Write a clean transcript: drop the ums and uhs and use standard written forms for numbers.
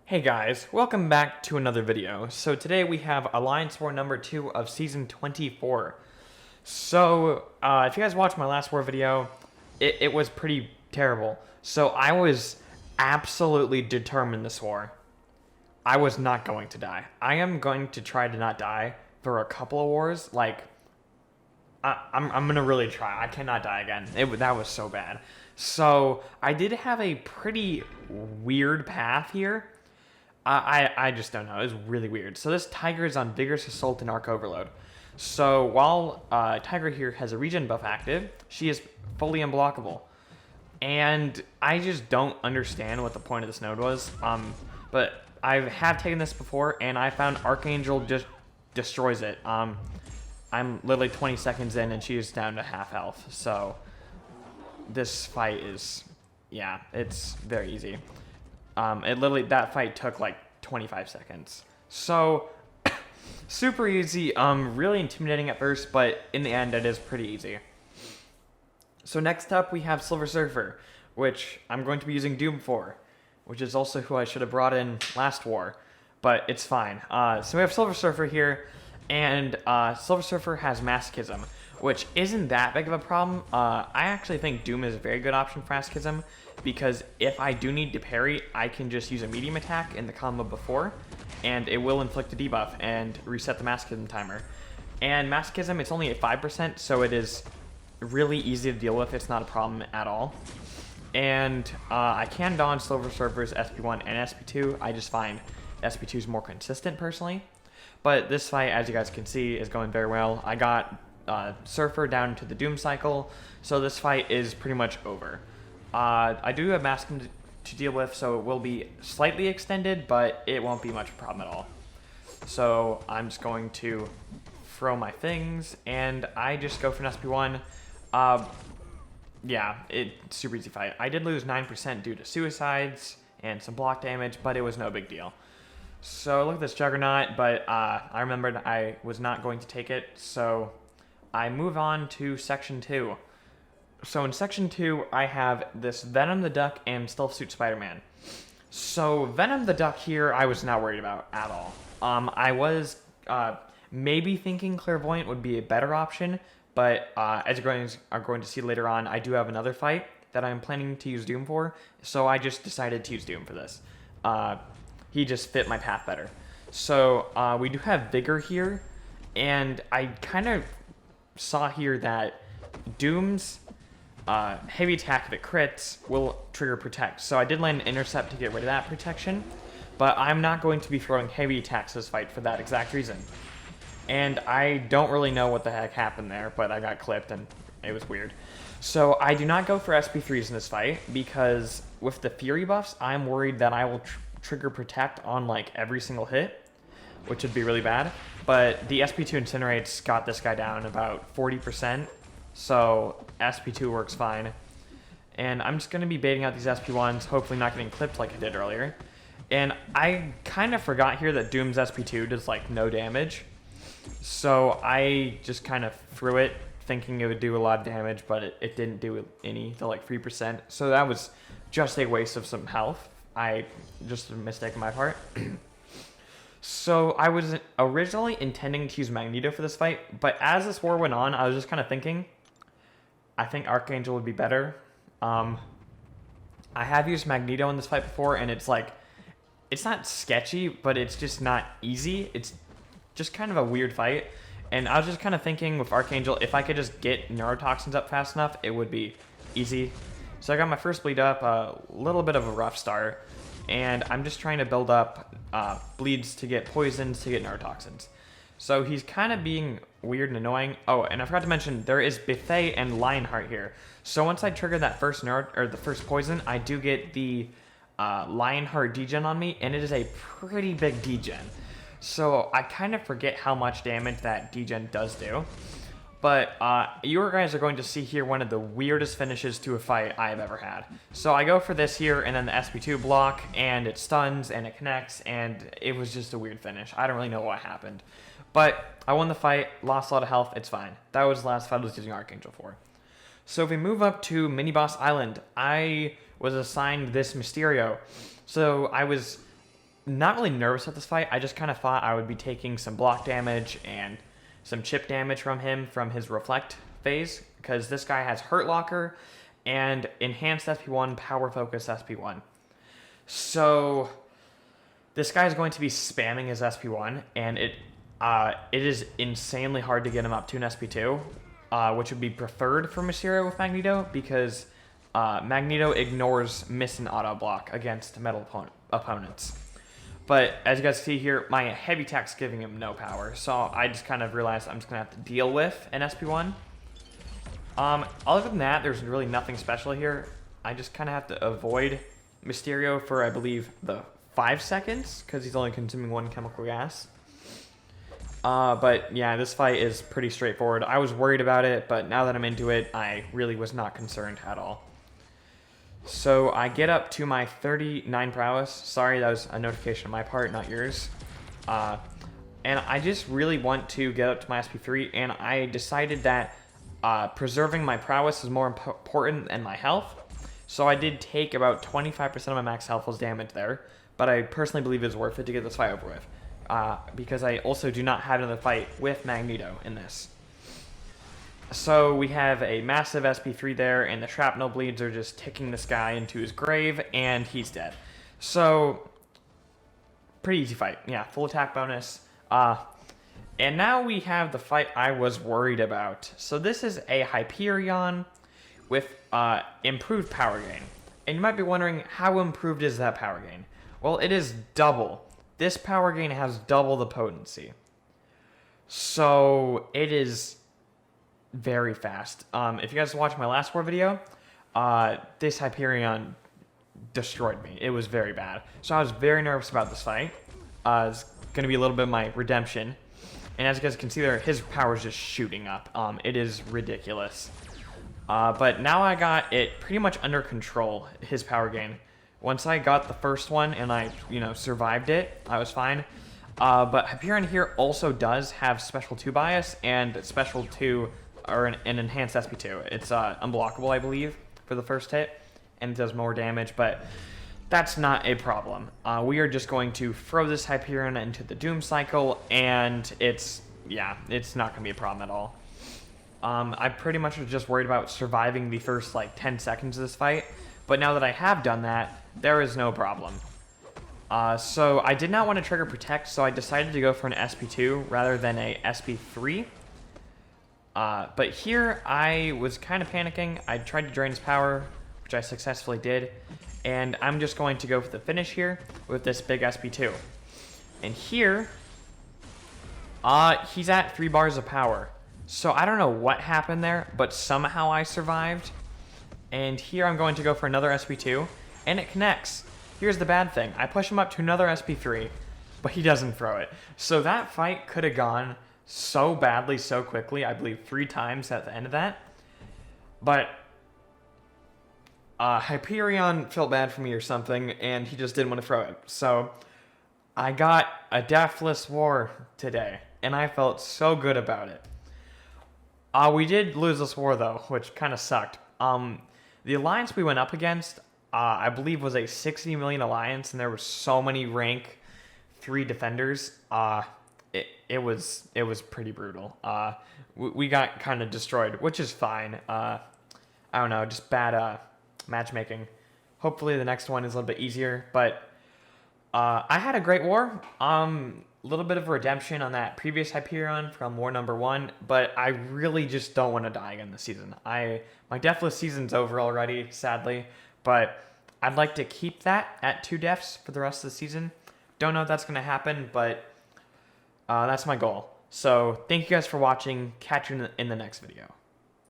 Hey guys, welcome back to another video. So today we have Alliance War number 2 of Season 24. So, if you guys watched my last war video, it was pretty terrible. So I was absolutely determined this war. I was not going to die. I am going to try to not die for a couple of wars. Like, I'm going to really try. I cannot die again. That was so bad. So, I did have a pretty weird path here. I just don't know. It was really weird. So this Tiger is on Vigorous Assault and Arc Overload. So while Tiger here has a regen buff active, she is fully unblockable. And I just don't understand what the point of this node was. But I have taken this before, and I found Archangel just destroys it. I'm literally 20 seconds in, and she is down to half health. So this fight is, yeah, it's very easy. That fight took like 25 seconds. So, super easy, really intimidating at first, but in the end it is pretty easy. So next up we have Silver Surfer, which I'm going to be using Doom for, which is also who I should have brought in last war, but it's fine. So we have Silver Surfer here, and Silver Surfer has Masochism, which isn't that big of a problem. I actually think Doom is a very good option for Masochism, because if I do need to parry, I can just use a medium attack in the combo before, and it will inflict a debuff and reset the Masochism timer. And Masochism, it's only at 5%, so it is really easy to deal with. It's not a problem at all. And I can dodge Silver Surfer's SP1 and SP2. I just find SP2 is more consistent personally. But this fight, as you guys can see, is going very well. I got Surfer down to the Doom cycle, so this fight is pretty much over. I do have Masochism to deal with, so it will be slightly extended, but it won't be much of a problem at all. So I'm just going to throw my things, and I just go for an SP1. Yeah, it's super easy fight. I did lose 9% due to suicides and some block damage, but it was no big deal. So look at this Juggernaut, but I remembered I was not going to take it, so I move on to Section 2. So in Section 2, I have this Venom the Duck and Stealth Suit Spider-Man. So Venom the Duck here, I was not worried about at all. I was maybe thinking Clairvoyant would be a better option, but as you guys are going to see later on, I do have another fight that I'm planning to use Doom for, so I just decided to use Doom for this. He just fit my path better. So we do have Vigor here, and I kind of saw here that Doom's heavy attack, if it crits, will trigger Protect. So I did land an Intercept to get rid of that protection, but I'm not going to be throwing heavy attacks this fight for that exact reason. And I don't really know what the heck happened there, but I got clipped and it was weird. So I do not go for SP3s in this fight, because with the Fury buffs, I'm worried that I will trigger Protect on like every single hit, which would be really bad. But the SP2 Incinerates got this guy down about 40%. So SP2 works fine. And I'm just going to be baiting out these SP1s, hopefully not getting clipped like I did earlier. And I kind of forgot here that Doom's SP2 does like no damage. So I just kind of threw it thinking it would do a lot of damage, but it didn't do any to like 3%. So that was just a waste of some health. Just a mistake on my part. So I was originally intending to use Magneto for this fight, but as this war went on, I was just kind of thinking, I think Archangel would be better. I have used Magneto in this fight before, and it's like, it's not sketchy, but it's just not easy. It's just kind of a weird fight. And I was just kind of thinking with Archangel, if I could just get neurotoxins up fast enough, it would be easy. So I got my first bleed up, a little bit of a rough start, and I'm just trying to build up bleeds to get poisons to get neurotoxins. So he's kind of being weird and annoying. Oh, and I forgot to mention, there is Buffet and Lionheart here. So once I trigger that first the first poison, I do get the Lionheart degen on me, and it is a pretty big degen. So I kind of forget how much damage that degen does do. But you guys are going to see here one of the weirdest finishes to a fight I've ever had. So I go for this here, and then the SP2 block, and it stuns, and it connects, and it was just a weird finish. I don't really know what happened. But I won the fight, lost a lot of health, it's fine. That was the last fight I was using Archangel for. So if we move up to Mini Boss Island, I was assigned this Mysterio. So I was not really nervous at this fight. I just kind of thought I would be taking some block damage and some chip damage from him from his reflect phase, because this guy has Hurt Locker and enhanced SP1, power focus SP1. So this guy is going to be spamming his SP1, and it is insanely hard to get him up to an SP2, which would be preferred for Mysterio with Magneto, because Magneto ignores miss and auto block against metal opponents. But as you guys see here, my heavy attack's giving him no power, so I just kind of realized I'm just going to have to deal with an SP1. Other than that, there's really nothing special here. I just kind of have to avoid Mysterio for, I believe, the 5 seconds, because he's only consuming 1 chemical gas. But yeah, this fight is pretty straightforward. I was worried about it, but now that I'm into it, I really was not concerned at all. So I get up to my 39 prowess. Sorry, that was a notification on my part, not yours. And I just really want to get up to my SP3, and I decided that preserving my prowess is more important than my health. So I did take about 25% of my max health was damage there, but I personally believe it's worth it to get this fight over with. Because I also do not have another fight with Magneto in this. So we have a massive SP3 there, and the shrapnel bleeds are just ticking this guy into his grave, and he's dead. So, pretty easy fight. Yeah, full attack bonus. And now we have the fight I was worried about. So this is a Hyperion with improved power gain. And you might be wondering, how improved is that power gain? Well, it is double. This power gain has double the potency. So it is very fast. If you guys watched my last war video, this Hyperion destroyed me. It was very bad. So I was very nervous about this fight. It's going to be a little bit of my redemption. And as you guys can see there, his power is just shooting up. It is ridiculous. But now I got it pretty much under control, his power gain. Once I got the first one and I, survived it, I was fine. But Hyperion here also does have Special 2 bias and Special 2, or an enhanced SP2. It's unblockable, I believe, for the first hit, and it does more damage, but that's not a problem. We are just going to throw this Hyperion into the Doom Cycle, and it's not going to be a problem at all. I pretty much was just worried about surviving the first, 10 seconds of this fight, but now that I have done that, there is no problem. So I did not want to trigger Protect, so I decided to go for an SP2 rather than a SP3. But here I was kind of panicking. I tried to drain his power, which I successfully did, and I'm just going to go for the finish here with this big SP2. And here, he's at 3 bars of power. So I don't know what happened there, but somehow I survived. And here I'm going to go for another SP2, and it connects. Here's the bad thing. I push him up to another SP3, but he doesn't throw it. So that fight could have gone so badly, so quickly. I believe 3 times at the end of that. But Hyperion felt bad for me or something, and he just didn't want to throw it. So I got a deathless war today, and I felt so good about it. We did lose this war, though, which kind of sucked. The alliance we went up against, I believe, was a 60 million alliance, and there were so many rank 3 defenders. It was pretty brutal. We got kind of destroyed, which is fine. I don't know, just bad matchmaking. Hopefully the next one is a little bit easier, but I had a great war. A little bit of redemption on that previous Hyperion from war number 1, but I really just don't want to die again this season. My deathless season's over already, sadly, but I'd like to keep that at 2 deaths for the rest of the season. Don't know if that's going to happen, but that's my goal. So thank you guys for watching. Catch you in the next video.